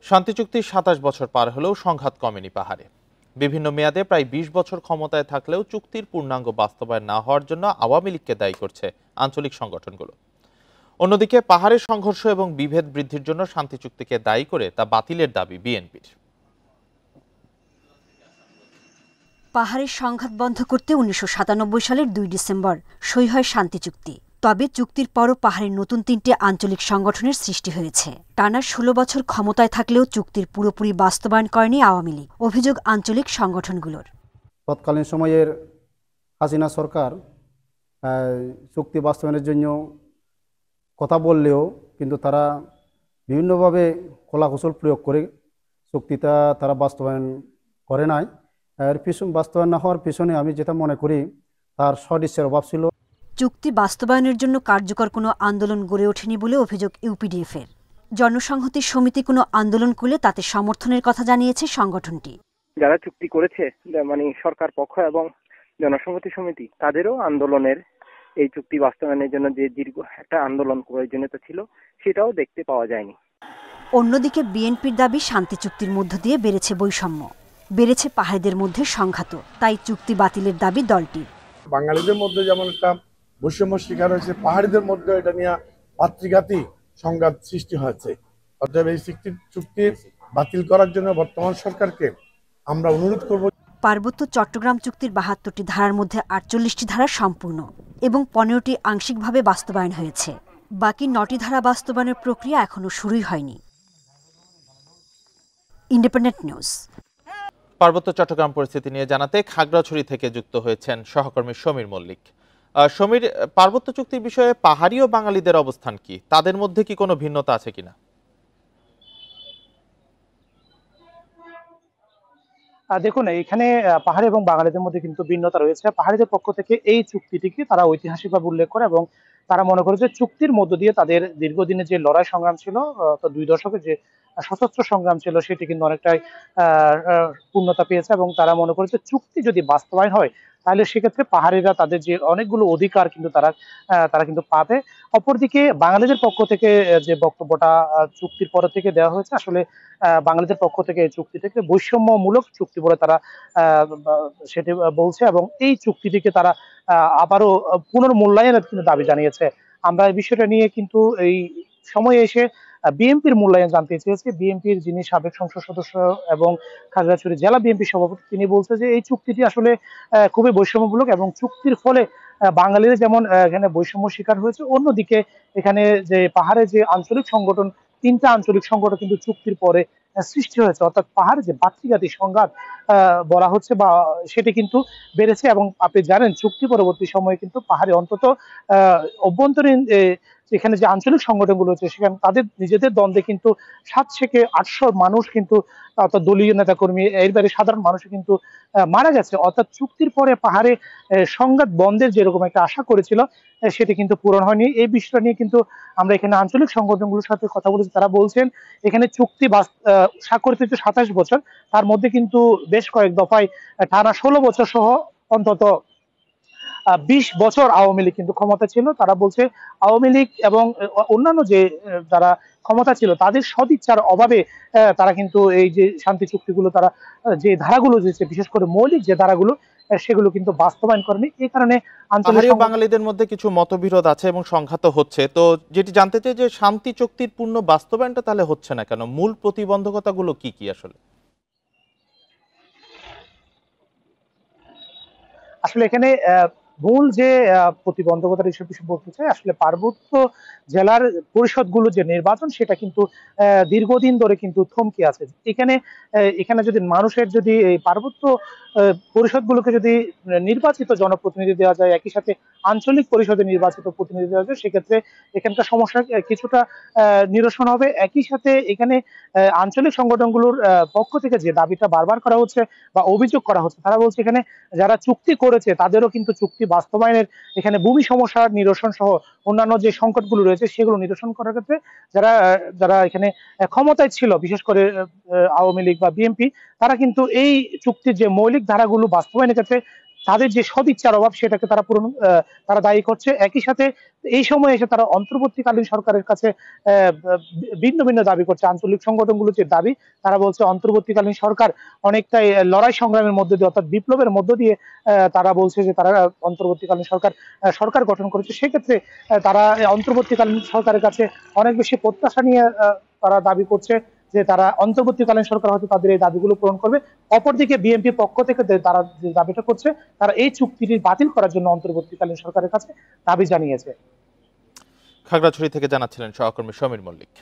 শান্তি চুক্তির ২৭ বছর পার হলেও সংঘাত কমেনি পাহাড়ে। বিভিন্ন মেয়াদে প্রায় ২০ বছর ক্ষমতায় থাকলেও চুক্তির পূর্ণাঙ্গ বাস্তবায়ন না হওয়ার জন্য আওয়ামী লীগকে দায়ী করছে আঞ্চলিক সংগঠনগুলো। অন্যদিকে পাহাড়ের সংঘর্ষ এবং বিভেদ বৃদ্ধির জন্য শান্তি চুক্তিকে দায়ী করে তা বাতিলের দাবি বিএনপির। পাহাড়ের সংঘাত বন্ধ করতে ১৯৯৭ সালের ২ ডিসেম্বর সই হয় শান্তি চুক্তি। তবে চুক্তির পরও পাহাড়ের নতুন ৩টে আঞ্চলিক সংগঠনের সৃষ্টি হয়েছে। টানা ১৬ বছর ক্ষমতায় থাকলেও চুক্তির পুরোপুরি বাস্তবায়ন করেনি আওয়ামী লীগ, অভিযোগ আঞ্চলিক সংগঠনগুলোর। তৎকালীন সময়ের হাসিনা সরকার চুক্তি বাস্তবায়নের জন্য কথা বললেও কিন্তু তারা বিভিন্নভাবে কলাকৌশল প্রয়োগ করে চুক্তিটা তারা বাস্তবায়ন করে নাই। এর বাস্তবায়ন না হওয়ার পিছনে আমি যেটা মনে করি তার সদিচ্ছার অভাব ছিল। চুক্তি বাস্তবায়নের জন্য কার্যকর কোনো আন্দোলন গড়ে ওঠেনি বলে অভিযোগ ইউপিডিএফের। জনসংহতি সমিতি কোনো আন্দোলন করলে তাতে সমর্থনের কথা জানিয়েছে সংগঠনটি। যারা চুক্তি করেছে মানে সরকার পক্ষ এবং জনসংহতি সমিতি, তাদেরও আন্দোলনের এই চুক্তি বাস্তবায়নের জন্য যে দীর্ঘ একটা আন্দোলন প্রয়োজনীয়তা ছিল সেটাও দেখতে পাওয়া যায়নি। অন্যদিকে বিএনপির দাবি শান্তি চুক্তির মধ্য দিয়ে বেড়েছে বৈষম্য, বেড়েছে পাহাড়িদের মধ্যে সংঘাত, তাই চুক্তি বাতিলের দাবি দলটির। বাঙালিদের মধ্যে যেমন একটা বৈষম্য শিকার হয়েছে, পাহাড়িদের মধ্যে এটা নিয়ে পাত্রিঘাতী সংঘাত সৃষ্টি হয়েছে। অতএব এই চুক্তি বাতিল করার জন্য বর্তমান সরকারকে আমরা অনুরোধ করব। পার্বত্য চট্টগ্রাম চুক্তির ৭২টি ধারার মধ্যে ৪৮টি ধারা সম্পূর্ণ এবং ১৫টি আংশিকভাবে বাস্তবায়ন হয়েছে। বাকি ৯টি ধারা বাস্তবায়নের প্রক্রিয়া এখনো শুরুই হয়নি। Independent news. পার্বত্য চট্টগ্রাম পরিস্থিতি নিয়ে জানাতে খাগড়াছড়ি থেকে যুক্ত হয়েছেন সহকর্মী সমীর মল্লিক। সমীর, পার্বত্য চুক্তির বিষয়ে পাহাড়ি ও বাঙালিদের অবস্থান কি? তাদের মধ্যে কি কোনো ভিন্নতা আছে কিনা? দেখুন, এখানে পাহাড়ি এবং বাঙালিদের মধ্যে কিন্তু ভিন্নতা রয়েছে। পাহাড়িদের পক্ষ থেকে এই চুক্তিটিকে তারা ঐতিহাসিকভাবে উল্লেখ করে এবং তারা মনে করে যে চুক্তির মধ্য দিয়ে তাদের দীর্ঘদিনের যে লড়াই সংগ্রাম ছিল, তো ২ দশকের যে সশস্ত্র সংগ্রাম ছিল, সেটি কিন্তু অনেকটাই পূর্ণতা পেয়েছে এবং তারা মনে করে যে চুক্তি যদি বাস্তবায়ন হয় তাহলে সেক্ষেত্রে পাহাড়িরা তাদের যে অনেকগুলো অধিকার কিন্তু তারা কিন্তু পাবে। অপরদিকে বাঙালিদের পক্ষ থেকে যে বক্তব্যটা চুক্তির পর থেকে দেওয়া হয়েছে, আসলে বাঙালিদের পক্ষ থেকে এই চুক্তিটিকে বৈষম্যমূলক চুক্তি বলে তারা সেটি বলছে এবং এই চুক্তিটিকে তারা আবারও পুনর্মূল্যায়নের কিন্তু দাবি জানিয়েছে। আমরা এই বিষয়টা নিয়ে কিন্তু এই সময়ে এসে বিএনপির মূল্যায়ন জানতে চেয়েছি। বিএনপির যিনি সাবেক সংসদ সদস্য এবং খাগড়াছড়ি জেলা বিএনপি সভাপতি, তিনি বলছে যে এই চুক্তিটি আসলে খুবই বৈষম্যমূলক এবং চুক্তির ফলে বাঙালিরা যেমন এখানে বৈষম্য শিকার হয়েছে, অন্যদিকে এখানে যে পাহাড়ে যে আঞ্চলিক সংগঠন, ৩টা আঞ্চলিক সংগঠন কিন্তু চুক্তির পরে সৃষ্টি হয়েছে, অর্থাৎ পাহাড়ে যে বাতৃঘাতী সংঘাত বলা হচ্ছে বা সেটি কিন্তু বেড়েছে। এবং আপনি জানেন চুক্তি পরবর্তী সময়ে কিন্তু পাহাড়ে অন্তত অভ্যন্তরীণ এখানে যে আঞ্চলিক সংগঠনগুলো রয়েছে সেখানে তাদের নিজেদের দ্বন্দ্বে কিন্তু ৭০০ থেকে ৮০০ মানুষ কিন্তু, অর্থাৎ দলীয় নেতাকর্মী, এর বাইরে সাধারণ মানুষ কিন্তু মারা গেছে। অর্থাৎ চুক্তির পরে পাহাড়ে সংঘাত বন্ধের যেরকম একটা আশা করেছিল সেটি কিন্তু পূরণ হয়নি। এই বিষয়টা নিয়ে কিন্তু আমরা এখানে আঞ্চলিক সংগঠনগুলোর সাথে কথা বলেছি। তারা বলছেন এখানে চুক্তি স্বাক্ষরিত ২৭ বছর, তার মধ্যে কিন্তু বেশ কয়েক দফায় টানা ১৬ বছর সহ অন্তত ২০ বছর আওয়ামী লীগ কিন্তু ক্ষমতা ছিল। তারা বলছে আওয়ামী লীগ এবং অন্যান্য যে যারা ক্ষমতা ছিল তাদের সদিচ্ছার অভাবে তারা কিন্তু এই যে শান্তি চুক্তিগুলো, তারা যে ধারাগুলো দিয়েছে, বিশেষ করে মৌলিক যে ধারাগুলো, সেগুলো কিন্তু বাস্তবায়ন করেনি। এই কারণে আঞ্চলিক বাঙালিদের মধ্যে কিছু মতবিরোধ আছে এবং সংঘাত হচ্ছে। তো যেটি জানতে চাই যে শান্তি চুক্তির পূর্ণ বাস্তবায়নটা তাহলে হচ্ছে না কেন? মূল প্রতিবন্ধকতাগুলো কি কি? আসলে এখানে মূল যে প্রতিবন্ধকতার হিসেবে বলতে চাই, আসলে পার্বত্য জেলার পরিষদগুলো যে নির্বাচন, সেটা কিন্তু দীর্ঘদিন ধরে কিন্তু থমকে আছে। এখানে যদি মানুষের যদি এই পার্বত্য পরিষদগুলোকে যদি নির্বাচিত জনপ্রতিনিধি দেওয়া যায়, একই সাথে আঞ্চলিক পরিষদে নির্বাচিত প্রতিনিধি দেওয়া যায়, সেক্ষেত্রে এখানকার সমস্যা কিছুটা নিরসন হবে। একই সাথে এখানে আঞ্চলিক সংগঠনগুলোর পক্ষ থেকে যে দাবিটা বারবার করা হচ্ছে বা অভিযোগ করা হচ্ছে, তারা বলছে এখানে যারা চুক্তি করেছে তাদেরও কিন্তু চুক্তি বাস্তবায়নের, এখানে ভূমি সমস্যার নিরসন সহ অন্যান্য যে সংকটগুলো রয়েছে সেগুলো নিরসন করার ক্ষেত্রে যারা এখানে ক্ষমতায় ছিল, বিশেষ করে আওয়ামী লীগ বা বিএনপি, তারা কিন্তু এই চুক্তির যে মৌলিক ধারাগুলো বাস্তবায়নের ক্ষেত্রে তাদের যে সদিচ্ছার অভাব সেটাকে তারা দায়ী করছে। একই সাথে এই সময় এসে তারা অন্তর্বর্তীকালীন সরকারের কাছে ভিন্ন ভিন্ন দাবি করছে। আঞ্চলিক সংগঠনগুলোর যে দাবি, তারা বলছে অন্তর্বর্তীকালীন সরকার অনেকটাই লড়াই সংগ্রামের মধ্য দিয়ে অর্থাৎ বিপ্লবের মধ্য দিয়ে তারা বলছে যে তারা অন্তর্বর্তীকালীন সরকার গঠন করেছে। সেক্ষেত্রে তারা অন্তর্বর্তীকালীন সরকারের কাছে অনেক বেশি প্রত্যাশা নিয়ে তারা দাবি করছে যে তারা অন্তর্বর্তীকালীন সরকার হয়তো তাদের এই দাবিগুলো পূরণ করবে। অপরদিকে বিএনপির পক্ষ থেকে তারা যে দাবিটা করছে, তারা এই চুক্তিটি বাতিল করার জন্য অন্তর্বর্তীকালীন সরকারের কাছে দাবি জানিয়েছে। খাগড়াছড়ি থেকে জানাচ্ছিলেন সহকর্মী সমীর মল্লিক।